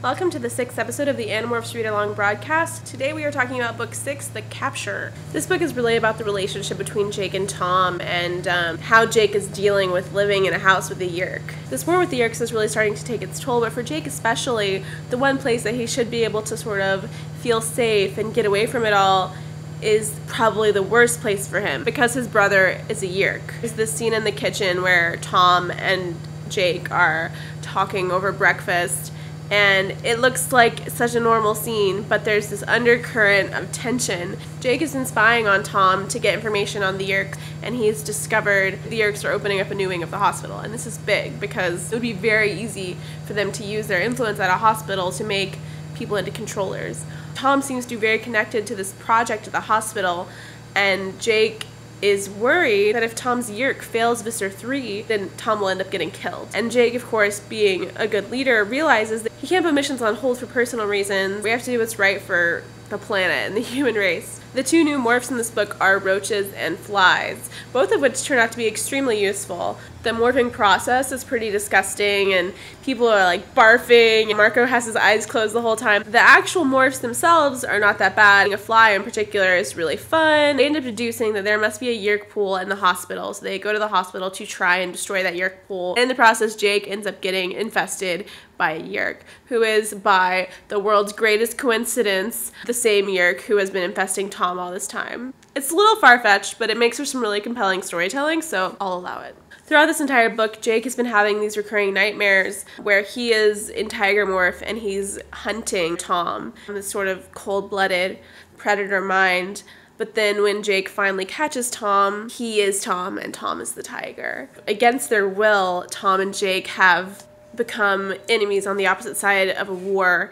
Welcome to the 6th episode of the Animorphs Read-Along broadcast. Today we are talking about Book 6, The Capture. This book is really about the relationship between Jake and Tom and how Jake is dealing with living in a house with a Yeerk. This war with the Yeerks is really starting to take its toll, but for Jake especially, the one place that he should be able to sort of feel safe and get away from it all is probably the worst place for him because his brother is a Yeerk. There's this scene in the kitchen where Tom and Jake are talking over breakfast, and it looks like such a normal scene, but there's this undercurrent of tension. Jake has been spying on Tom to get information on the Yeerks, and he's discovered the Yeerks are opening up a new wing of the hospital. And this is big because it would be very easy for them to use their influence at a hospital to make people into controllers. Tom seems to be very connected to this project at the hospital, and Jake is worried that if Tom's Yeerk fails Visser 3, then Tom will end up getting killed. And Jake, of course, being a good leader, realizes that he can't put missions on hold for personal reasons. We have to do what's right for the planet and the human race. The two new morphs in this book are roaches and flies, both of which turn out to be extremely useful. The morphing process is pretty disgusting and people are like barfing, and Marco has his eyes closed the whole time. The actual morphs themselves are not that bad. A fly in particular is really fun. They end up deducing that there must be a Yeerk pool in the hospital, so they go to the hospital to try and destroy that Yeerk pool. In the process, Jake ends up getting infested by a Yeerk, who is, by the world's greatest coincidence, the same Yeerk who has been infesting Tom all this time. It's a little far-fetched, but it makes for some really compelling storytelling, so I'll allow it. Throughout this entire book, Jake has been having these recurring nightmares where he is in Tiger Morph and he's hunting Tom in this sort of cold-blooded predator mind. But then when Jake finally catches Tom, he is Tom and Tom is the tiger. Against their will, Tom and Jake have become enemies on the opposite side of a war,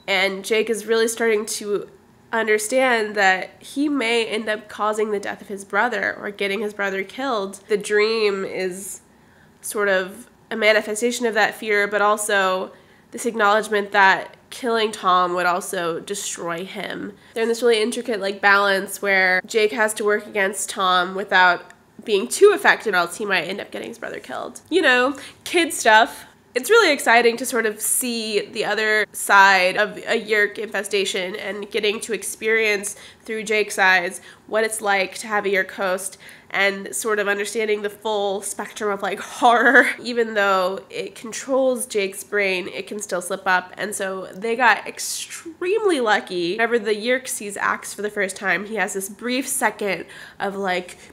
and Jake is really starting to understand that he may end up causing the death of his brother or getting his brother killed. The dream is sort of a manifestation of that fear, but also this acknowledgement that killing Tom would also destroy him. They're in this really intricate balance where Jake has to work against Tom without being too effective, or else he might end up getting his brother killed. You know, kid stuff. It's really exciting to sort of see the other side of a Yeerk infestation and getting to experience through Jake's eyes what it's like to have a Yeerk host and sort of understanding the full spectrum of horror. Even though it controls Jake's brain, it can still slip up, and so they got extremely lucky. Whenever the Yeerk sees Axe for the first time, he has this brief second of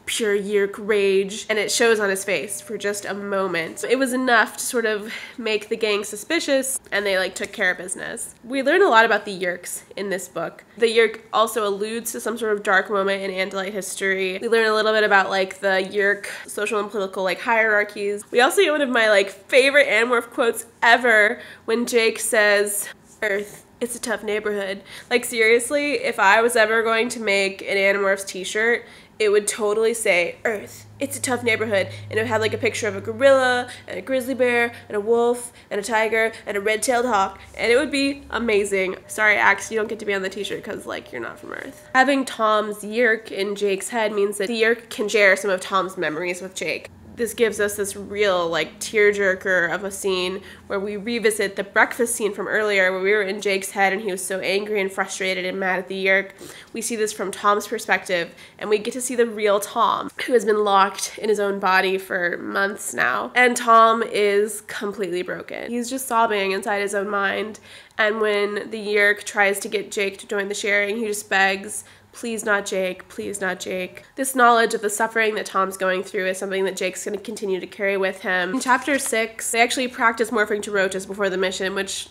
pure Yeerk rage, and it shows on his face for just a moment. It was enough to sort of make the gang suspicious, and they took care of business. We learn a lot about the Yeerks in this book. The Yeerk also alludes to some sort of dark moment in Andalite history. We learn a little bit about the Yeerk social and political hierarchies. We also get one of my favorite Animorph quotes ever when Jake says, "Earth, it's a tough neighborhood." Seriously, if I was ever going to make an Animorphs t-shirt, it would totally say, "Earth, it's a tough neighborhood," and it would have a picture of a gorilla and a grizzly bear and a wolf and a tiger and a red-tailed hawk, and it would be amazing. Sorry, Axe, you don't get to be on the t-shirt because you're not from Earth. Having Tom's Yeerk in Jake's head means that the Yeerk can share some of Tom's memories with Jake. This gives us this real tearjerker of a scene where we revisit the breakfast scene from earlier where we were in Jake's head and he was so angry and frustrated and mad at the Yeerk. We see this from Tom's perspective, and we get to see the real Tom, who has been locked in his own body for months now. And Tom is completely broken. He's just sobbing inside his own mind, and when the Yeerk tries to get Jake to join the sharing, he just begs, "Please not Jake, please not Jake." This knowledge of the suffering that Tom's going through is something that Jake's going to continue to carry with him. In chapter 6, they actually practice morphing to roaches before the mission, which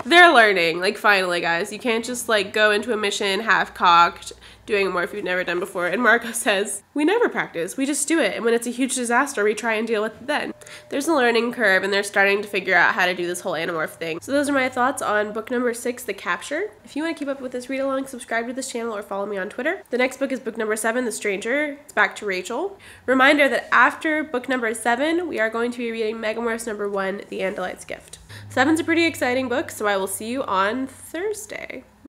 they're learning. Finally, guys, you can't just go into a mission half-cocked doing a morph you've never done before. And Marco says, "We never practice, we just do it, and when it's a huge disaster, we try and deal with it then." There's a learning curve, and they're starting to figure out how to do this whole Animorph thing. So those are my thoughts on book number 6, The Capture. If you want to keep up with this read-along, subscribe to this channel or follow me on Twitter. The next book is book number 7, The Stranger. It's back to Rachel. Reminder that after book number 7, we are going to be reading Megamorphs number 1, The Andalite's Gift. 7's a pretty exciting book, so I will see you on Thursday.